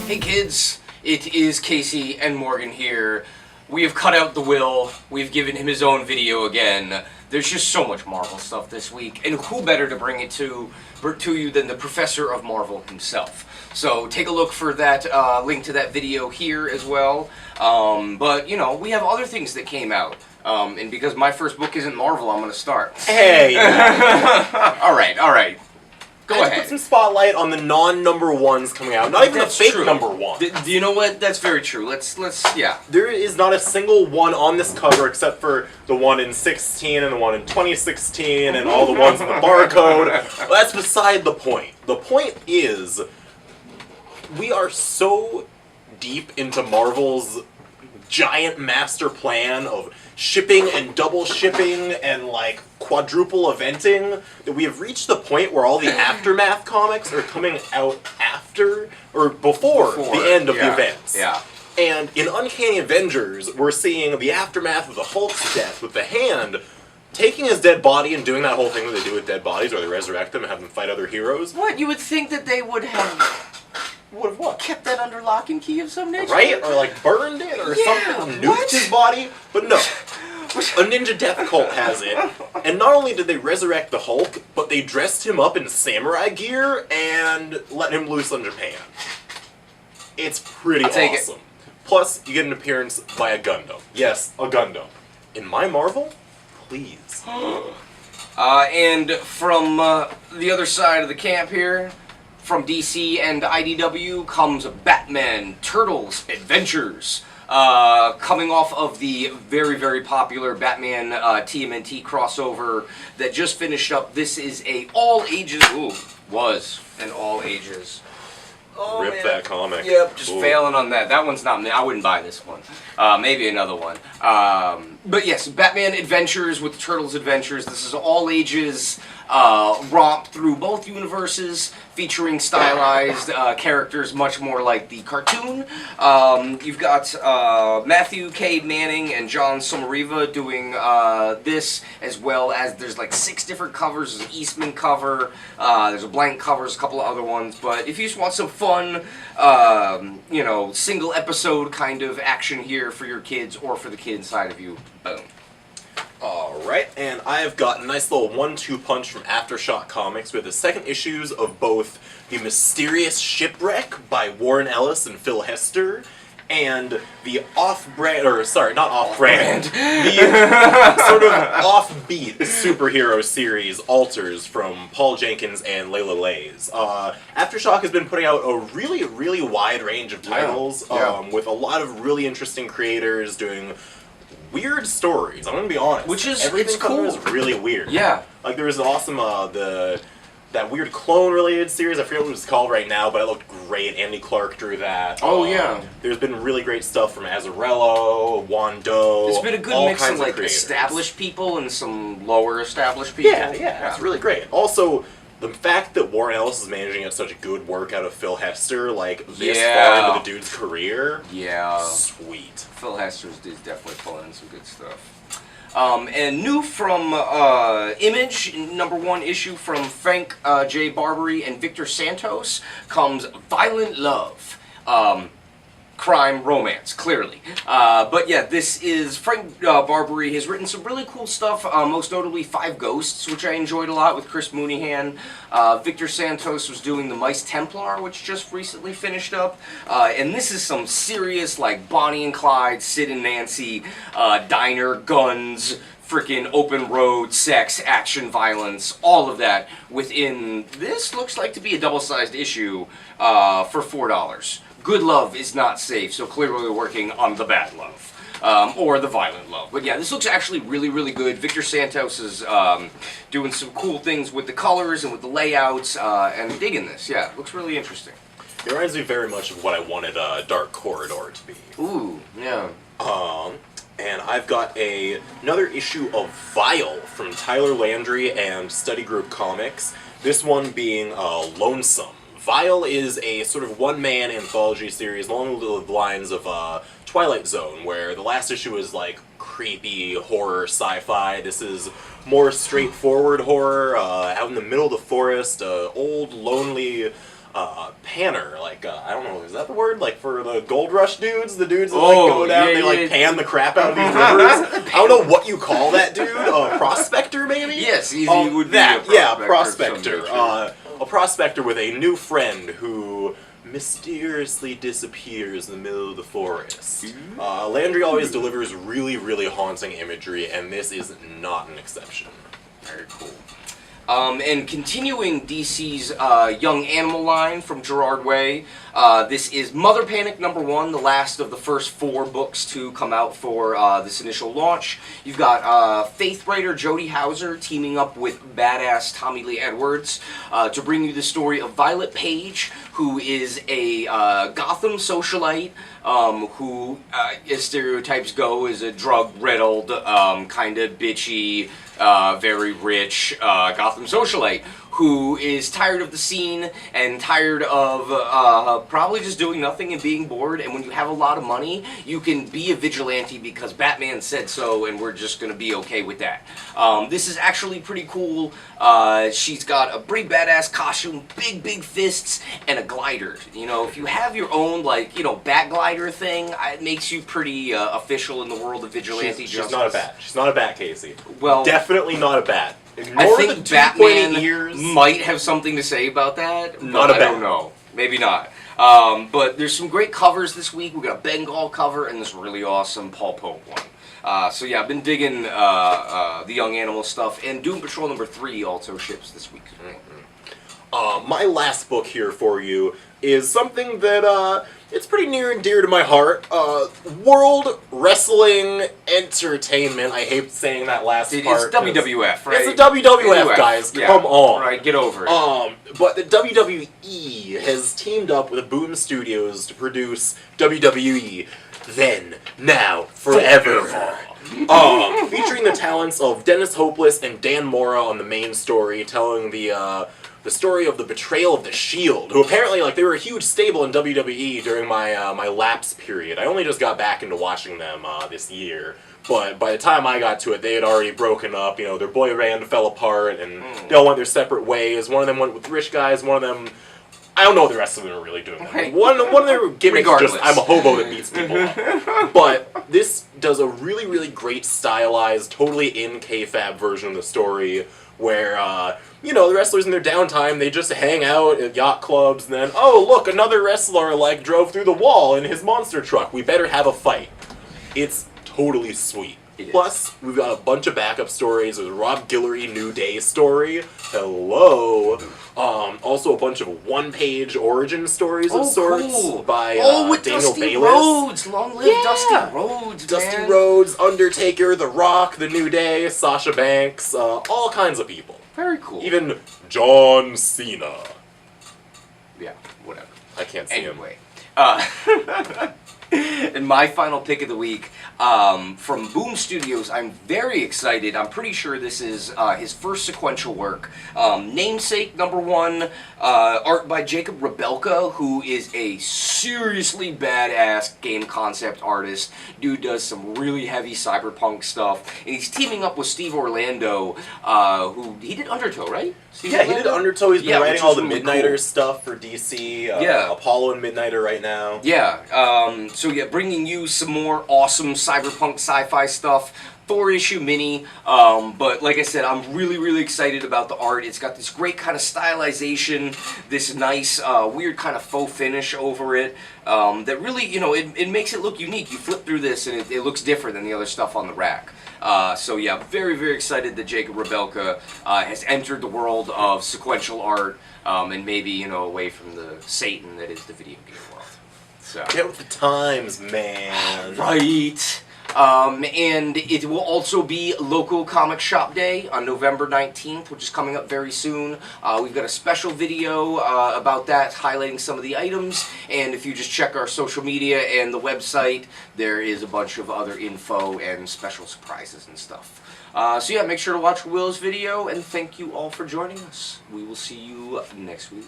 Hey kids, it is Casey and Morgan here. We have cut out the Will, we've given him his own video again. There's just so much Marvel stuff this week, and who better to bring it to you than the Professor of Marvel himself. So take a look for that link to that video here as well. But, you know, we have other things that came out. And because my first book isn't Marvel, I'm going to start. Hey! Alright. Go ahead. Put some spotlight on the non-number ones coming out. Not even That's the fake true. number one. Do you know what? That's very true. Yeah. There is not a single one on this cover except for the one in 16 and the one in 2016 and all the ones in the barcode. Well, that's beside the point. The point is, we are so deep into Marvel's giant master plan of shipping and double shipping and like quadruple eventing that we have reached the point where all the Aftermath comics are coming out after or before the end of the events. Yeah. And in Uncanny Avengers, we're seeing the aftermath of the Hulk's death with the Hand taking his dead body and doing that whole thing that they do with dead bodies where they resurrect them and have them fight other heroes. What? You would think that they would have... Would have what? Kept that under lock and key of some nature? Right? Or like burned it or something, nuked his body. But no. A ninja death cult has it. And not only did they resurrect the Hulk, but they dressed him up in samurai gear and let him loose on Japan. It's pretty awesome. Plus, you get an appearance by a Gundam. Yes, a Gundam. In my Marvel, please. And from the other side of the camp here, from DC and IDW comes Batman Turtles Adventures. Coming off of the very, very popular Batman TMNT crossover that just finished up. This is a all-ages... Ooh, was an all-ages... Oh, Rip that comic. Yep, just failing on that. That one's not me. I wouldn't buy this one. Maybe another one. But yes, Batman Adventures with Turtles Adventures. This is all ages romp through both universes, featuring stylized characters much more like the cartoon. You've got Matthew K. Manning and John Somariva doing this, as well as there's like 6 different covers. There's an Eastman cover, there's a blank cover, there's a couple of other ones. But if you just want some fun, you know, single episode kind of action here for your kids or for the kid inside of you, boom. Alright, and I've got a nice little 1-2 punch from Aftershock Comics with the second issues of both The Mysterious Shipwreck by Warren Ellis and Phil Hester, and the off-brand, or sorry, not off-brand, the sort of offbeat superhero series Alters from Paul Jenkins and Layla Lays. Aftershock has been putting out a really, really wide range of titles with a lot of really interesting creators doing weird stories. I'm gonna be honest. Which is everything it's cool. Is really weird. Yeah. Like there was an awesome that weird clone related series. I forget what it was called right now, but it looked great. Andy Clark drew that. Oh yeah. There's been really great stuff from Azzarello, Wando. It's been a good mix of like established people and some lower established people. Yeah. It's really great. Also, the fact that Warren Ellis is managing to get such good work out of Phil Hester, like this far into the dude's career, sweet. Phil Hester is definitely pulling in some good stuff. And new from Image, #1 issue from Frank J. Barbary and Victor Santos comes Violent Love. Crime, romance, clearly. But yeah, this is Frank Barbary has written some really cool stuff, most notably 5 Ghosts, which I enjoyed a lot with Chris Mooneyhan. Victor Santos was doing The Mice Templar, which just recently finished up. And this is some serious, like, Bonnie and Clyde, Sid and Nancy, diner, guns, freaking open road, sex, action, violence, all of that within, this looks like to be a double-sized issue for $4. Good love is not safe, so clearly we're working on the bad love. Or the violent love. But yeah, this looks actually really, really good. Victor Santos is doing some cool things with the colors and with the layouts, and digging this. Yeah, it looks really interesting. It reminds me very much of what I wanted Dark Corridor to be. Ooh, yeah. And I've got another issue of Vile from Tyler Landry and Study Group Comics. This one being Lonesome. Vile is a sort of one-man anthology series along the lines of Twilight Zone, where the last issue is like creepy horror sci-fi. This is more straightforward horror, out in the middle of the forest, old, lonely panner, like, I don't know, is that the word? Like, for the Gold Rush dudes? The dudes that, like, go down and they, like, pan the crap out of these rivers? I don't know what you call that dude. A prospector, maybe? Yes, he would be that, a prospector. A prospector with a new friend who mysteriously disappears in the middle of the forest. Landry always delivers really, really haunting imagery, and this is not an exception. Very cool. And continuing DC's Young Animal line from Gerard Way, this is Mother Panic #1, the last of the first 4 books to come out for this initial launch. You've got Faith writer Jody Houser teaming up with badass Tommy Lee Edwards to bring you the story of Violet Page, who is a Gotham socialite who, as stereotypes go, is a drug-riddled, kind of bitchy, very rich Gotham socialite who is tired of the scene and tired of probably just doing nothing and being bored. And when you have a lot of money, you can be a vigilante because Batman said so, and we're just going to be okay with that. This is actually pretty cool. She's got a pretty badass costume, big fists, and a glider. You know, if you have your own, like, you know, bat glider thing, it makes you pretty official in the world of vigilante justice. She's not a bat. She's not a bat, Casey. Well, definitely not a bat. I think Batman ears. might have something to say about that. Not a bat. I don't know. Maybe not. But there's some great covers this week. We got a Bengal cover and this really awesome Paul Pope one. So yeah, I've been digging the Young Animal stuff, and Doom Patrol #3 also ships this week. My last book here for you is something that it's pretty near and dear to my heart. World Wrestling Entertainment. I hate saying that last part. It's WWF, right? It's the WWF, guys. Yeah. Come on. Right, get over it. But the WWE has teamed up with Boom Studios to produce WWE Then, Now, Forever. Featuring the talents of Dennis Hopeless and Dan Mora on the main story, telling the story of the betrayal of the Shield, who apparently, like, they were a huge stable in WWE during my my lapse period. I only just got back into watching them this year, but by the time I got to it, they had already broken up. You know, their boy band fell apart, and they all went their separate ways. One of them went with the rich guys. One of them, I don't know what the rest of them are really doing. Okay. One of their gimmicks is just, I'm a hobo that beats people up. But this does a really, really great stylized, totally in kayfabe version of the story, where, you know, the wrestlers in their downtime, they just hang out at yacht clubs, and then, oh, look, another wrestler, like, drove through the wall in his monster truck. We better have a fight. It's totally sweet. Plus, we've got a bunch of backup stories. There's a Rob Guillory New Day story. Hello. Also a bunch of one-page origin stories of sorts by with Daniel Dusty Bayless. Rhodes. Long live Dusty Rhodes, Dusty man. Rhodes, Undertaker, The Rock, The New Day, Sasha Banks, all kinds of people. Very cool. Even John Cena. Yeah, whatever. I can't see him. Anyway. And my final pick of the week, from Boom Studios, I'm very excited. I'm pretty sure this is his first sequential work. Namesake #1, art by Jacob Rebelka, who is a seriously badass game concept artist. Dude does some really heavy cyberpunk stuff, and he's teaming up with Steve Orlando, who he did Undertow, right? Steve He did Undertow. He's been writing all the really Midnighter cool stuff for DC. Yeah. Apollo and Midnighter right now. Yeah, so yeah, bringing you some more awesome cyberpunk sci-fi stuff. 4-issue mini, but like I said, I'm really excited about the art. It's got this great kind of stylization, this nice, weird kind of faux finish over it, that really, you know, it makes it look unique. You flip through this and it looks different than the other stuff on the rack. So yeah, very excited that Jacob Rebelka has entered the world of sequential art, and maybe, you know, away from the Satan that is the video game world. So Get with the times, man. Right. And it will also be local comic shop day on November 19th, which is coming up very soon. We've got a special video about that, highlighting some of the items, and if you just check our social media and the website, there is a bunch of other info and special surprises and stuff. So yeah, make sure to watch Will's video, and thank you all for joining us. We will see you next week.